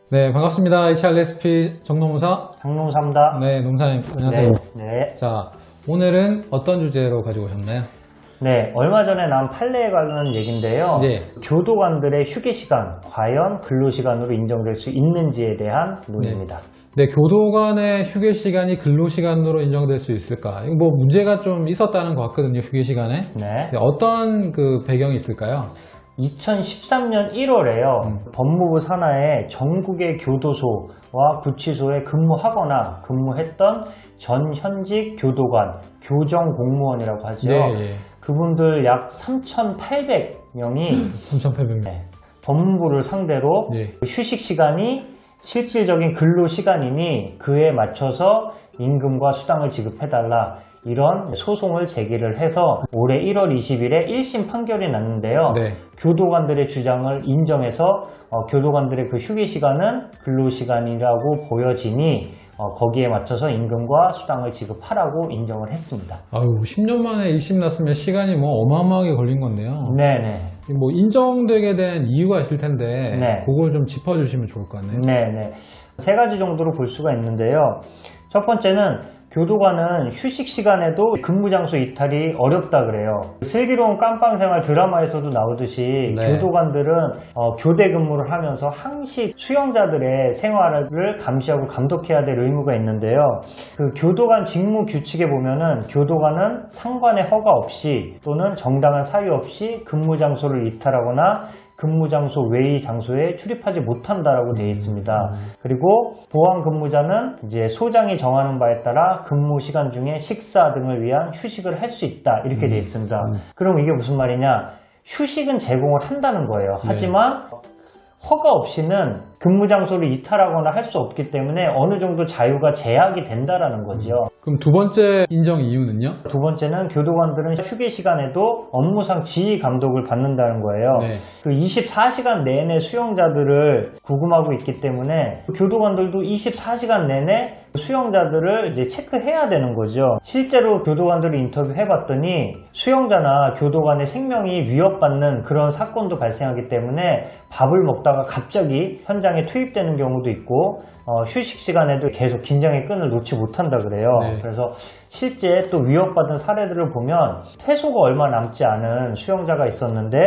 네, 반갑습니다. HRSP 정노무사. 장농사입니다. 네, 농사님, 안녕하세요. 네. 자, 오늘은 어떤 주제로 가지고 오셨나요? 네, 얼마 전에 나온 판례에 관한 얘기인데요. 네. 교도관들의 휴게시간, 과연 근로시간으로 인정될 수 있는지에 대한 논의입니다. 네, 교도관의 휴게 시간이 근로 시간으로 인정될 수 있을까? 이거 뭐 문제가 좀 있었다는 것 같거든요, 휴게 시간에. 네. 네, 어떤 그 배경이 있을까요? 2013년 1월에요. 법무부 산하의 전국의 교도소와 구치소에 근무하거나 근무했던 전 현직 교도관, 교정공무원이라고 하죠. 네, 그분들 약 3,800명이 3,800명. 법무부를 상대로 네. 휴식 시간이 실질적인 근로 시간이니 그에 맞춰서 임금과 수당을 지급해달라, 이런 소송을 제기를 해서 올해 1월 20일에 1심 판결이 났는데요. 네. 교도관들의 주장을 인정해서 교도관들의 그 휴게 시간은 근로 시간이라고 보여지니 거기에 맞춰서 임금과 수당을 지급하라고 인정을 했습니다. 아유, 10년 만에 1심 났으면 시간이 뭐 어마어마하게 걸린 건데요. 네네. 뭐 인정되게 된 이유가 있을 텐데, 네. 그걸 좀 짚어주시면 좋을 것 같네요. 네네. 세 가지 정도로 볼 수가 있는데요. 첫 번째는 교도관은 휴식 시간에도 근무 장소 이탈이 어렵다 그래요. 슬기로운 깜빵생활 드라마에서도 나오듯이 네. 교도관들은 교대 근무를 하면서 항시 수용자들의 생활을 감시하고 감독해야 될 의무가 있는데요. 그 교도관 직무 규칙에 보면은 교도관은 상관의 허가 없이 또는 정당한 사유 없이 근무 장소를 이탈하거나 근무 장소 외의 장소에 출입하지 못한다라고 되어 있습니다. 그리고 보안 근무자는 이제 소장이 정하는 바에 따라 근무 시간 중에 식사 등을 위한 휴식을 할 수 있다, 이렇게 되어 있습니다. 그럼 이게 무슨 말이냐? 휴식은 제공을 한다는 거예요. 하지만 허가 없이는 근무 장소를 이탈하거나 할 수 없기 때문에 어느 정도 자유가 제약이 된다라는 거죠. 그럼 두 번째 인정 이유는요? 두 번째는 교도관들은 휴게 시간에도 업무상 지휘 감독을 받는다는 거예요. 네. 그 24시간 내내 수용자들을 구금하고 있기 때문에 교도관들도 24시간 내내 수용자들을 이제 체크해야 되는 거죠. 실제로 교도관들을 인터뷰해봤더니 수용자나 교도관의 생명이 위협받는 그런 사건도 발생하기 때문에 밥을 먹다가 갑자기 현장에 투입되는 경우도 있고, 휴식 시간에도 계속 긴장의 끈을 놓지 못한다 그래요. 네. 그래서 실제 또 위협받은 사례들을 보면 퇴소가 얼마 남지 않은 수용자가 있었는데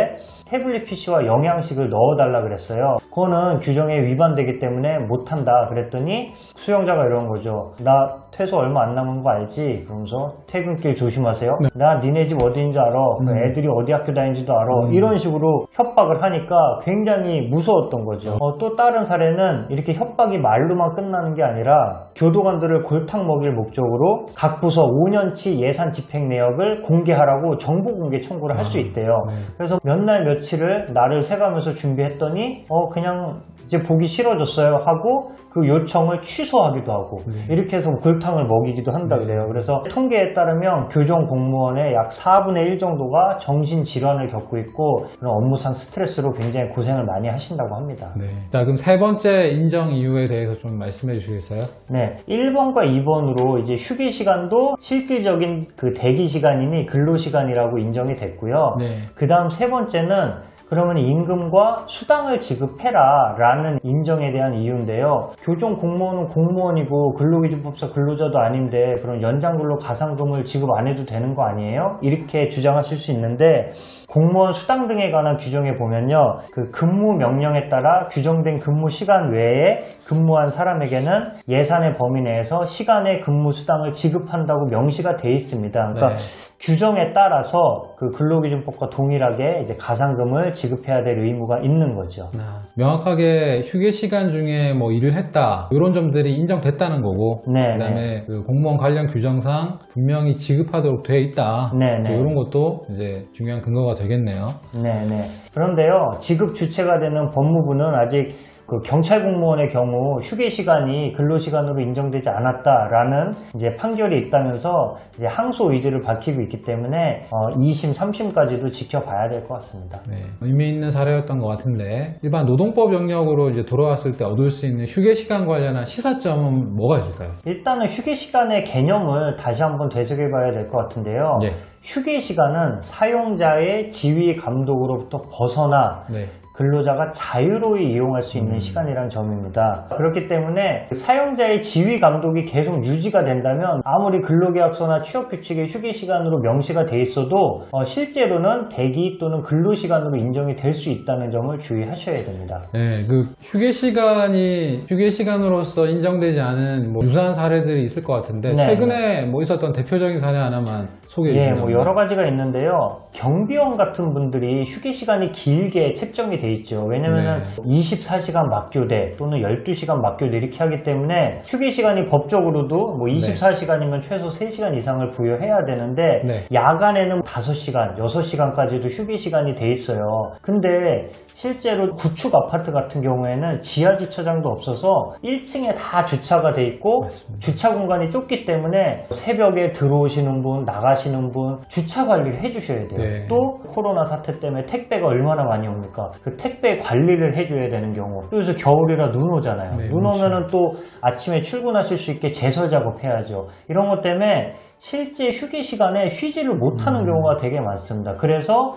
태블릿 PC와 영양식을 넣어달라 그랬어요. 그거는 규정에 위반되기 때문에 못한다 그랬더니 수용자가 이런 거죠. 나 퇴소 얼마 안 남은 거 알지? 그러면서 퇴근길 조심하세요. 네. 나 니네 집 어디인지 알아. 그 애들이 어디 학교 다니는지도 알아. 이런 식으로 협박을 하니까 굉장히 무서웠던 거죠. 또 다른 사례는 이렇게 협박이 말로만 끝나는 게 아니라 교도관들을 골탕 먹일 목적으로 각 부서 5년치 예산 집행 내역을 공개하라고 정보 공개 청구를 할 수 있대요. 그래서 몇 날 며칠을 날을 새가면서 준비했더니 그냥 이제 보기 싫어졌어요 하고 그 요청을 취소하기도 하고 이렇게 해서 골탕을 먹이기도 한다 그래요. 그래서 통계에 따르면 교정 공무원의 약 4분의 1 정도가 정신질환을 겪고 있고 그런 업무상 스트레스로 굉장히 고생을 많이 하신다고 합니다. 네. 자, 그럼 세 번째 인정 이유에 대해서 좀 말씀해 주시겠어요? 네, 1번과 2번으로 이제 휴게 시간도 실질적인 그 대기 시간이니 근로 시간이라고 인정이 됐고요. 네. 그 다음 세 번째는 그러면 임금과 수당을 지급해라 라는 인정에 대한 이유인데요. 교정 공무원은 공무원이고 근로기준법상 근로자도 아닌데 그런 연장근로 가상금을 지급 안 해도 되는 거 아니에요? 이렇게 주장하실 수 있는데 공무원 수당 등에 관한 규정에 보면요, 그 근무 명령에 따라 규정된 근무 시간 외에 근무한 사람에게는 예산의 범위 내에서 시간의 근무 수당을 지급한다고 명시가 돼 있습니다. 그러니까 규정에 따라서 그 근로기준법과 동일하게 이제 가상금을 지급해야 될 의무가 있는 거죠. 명확하게 휴게 시간 중에 뭐 일을 했다, 이런 점들이 인정됐다는 거고, 네, 그다음에 그 공무원 관련 규정상 분명히 지급하도록 되어 있다. 네, 네. 이런 것도 이제 중요한 근거가 되겠네요. 네네. 그런데요, 지급 주체가 되는 법무부는 아직 그 경찰 공무원의 경우 휴게 시간이 근로 시간으로 인정되지 않았다라는 이제 판결이 있다면서 이제 항소 의지를 밝히고 있기 때문에 2심, 3심까지도 지켜봐야 될 것 같습니다. 네, 의미 있는 사례였던 것 같은데, 일반 노동법 영역으로 이제 돌아왔을 때 얻을 수 있는 휴게 시간 관련한 시사점은 뭐가 있을까요? 일단은 휴게 시간의 개념을 다시 한번 되새겨봐야 될 것 같은데요. 네. 휴게 시간은 사용자의 지휘 감독으로부터 벗어나 네. 근로자가 자유로이 이용할 수 있는 시간이라는 점입니다. 그렇기 때문에 사용자의 지휘 감독이 계속 유지가 된다면 아무리 근로계약서나 취업규칙의 휴게시간으로 명시가 돼 있어도 실제로는 대기 또는 근로시간으로 인정이 될 수 있다는 점을 주의하셔야 됩니다. 네, 그 휴게시간이 휴게시간으로서 인정되지 않은 뭐 유사한 사례들이 있을 것 같은데 네. 최근에 뭐 있었던 대표적인 사례 하나만 소개해 예, 주시면. 뭐 여러 가지가 있는데요. 경비원 같은 분들이 휴게시간이 길게 책정이 돼 있죠. 왜냐면은 24시간 막교대 또는 12시간 막교대 이렇게 하기 때문에 휴게시간이 법적으로도 뭐 24시간이면 최소 3시간 이상을 부여해야 되는데 네. 야간에는 5시간, 6시간까지도 휴게시간이 돼 있어요. 근데 실제로 구축 아파트 같은 경우에는 지하 주차장도 없어서 1층에 다 주차가 돼 있고 맞습니다. 주차 공간이 좁기 때문에 새벽에 들어오시는 분, 나가시는 분 주차 관리를 해주셔야 돼요. 네. 또 코로나 사태 때문에 택배가 얼마나 많이 옵니까? 그 택배 관리를 해줘야 되는 경우. 또 요새 겨울이라 눈 오잖아요. 네, 눈 오면은 또 아침에 출근하실 수 있게 제설 작업해야죠. 이런 것 때문에 실제 휴게 시간에 쉬지를 못하는 경우가 되게 많습니다. 그래서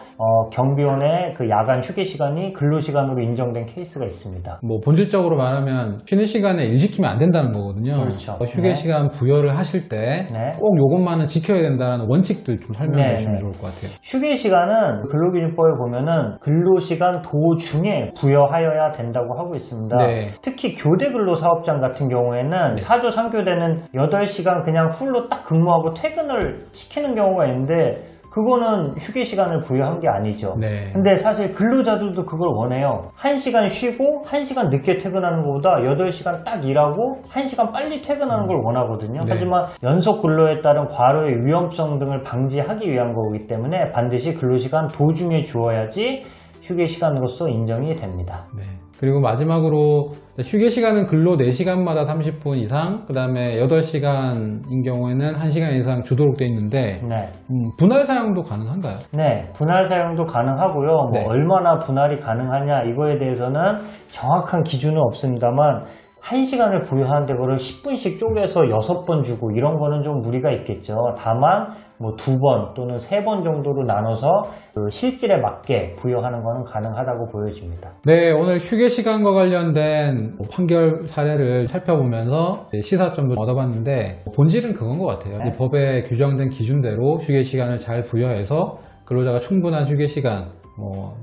경비원의 그 야간 휴게 시간이 근로 시간으로 인정된 케이스가 있습니다. 뭐 본질적으로 말하면 쉬는 시간에 일 시키면 안 된다는 거거든요. 그렇죠. 휴게 네. 시간 부여를 하실 때 꼭 요것만은 지켜야 된다는 원칙들 좀 설명해 네, 주시면 네. 좋을 것 같아요. 휴게 시간은 근로기준법에 보면은 근로시간 도중에 부여하여야 된다고 하고 있습니다. 네. 특히 교대 근로사업장 같은 경우에는 4조 3교대는 8시간 그냥 풀로 딱 근무하고 퇴근을 시키는 경우가 있는데 그거는 휴게 시간을 부여한 게 아니죠. 네. 근데 사실 근로자들도 그걸 원해요. 1시간 쉬고 1시간 늦게 퇴근하는 것보다 8시간 딱 일하고 1시간 빨리 퇴근하는 걸 원하거든요. 네. 하지만 연속 근로에 따른 과로의 위험성 등을 방지하기 위한 거기 때문에 반드시 근로시간 도중에 주어야지 휴게 시간으로서 인정이 됩니다. 네. 그리고 마지막으로 휴게 시간은 근로 4시간마다 30분 이상, 그 다음에 8시간인 경우에는 1시간 이상 주도록 되어 있는데 네. 분할 사용도 가능한가요? 네, 분할 사용도 가능하고요. 뭐 네. 얼마나 분할이 가능하냐 이거에 대해서는 정확한 기준은 없습니다만 1시간을 부여하는데 그걸 10분씩 쪼개서 6번 주고 이런 거는 좀 무리가 있겠죠. 다만 뭐 2번 또는 3번 정도로 나눠서 그 실질에 맞게 부여하는 거는 가능하다고 보여집니다. 네, 오늘 휴게 시간과 관련된 판결 사례를 살펴보면서 시사점도 얻어봤는데 본질은 그건 것 같아요. 네. 이 법에 규정된 기준대로 휴게 시간을 잘 부여해서 근로자가 충분한 휴게 시간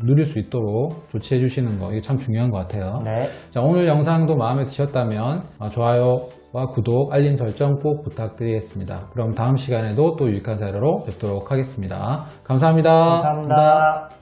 누릴 수 있도록 조치해 주시는 거, 이게 참 중요한 것 같아요. 네. 자, 오늘 영상도 마음에 드셨다면 좋아요와 구독, 알림 설정 꼭 부탁드리겠습니다. 그럼 다음 시간에도 또 유익한 사례로 뵙도록 하겠습니다. 감사합니다. 감사합니다.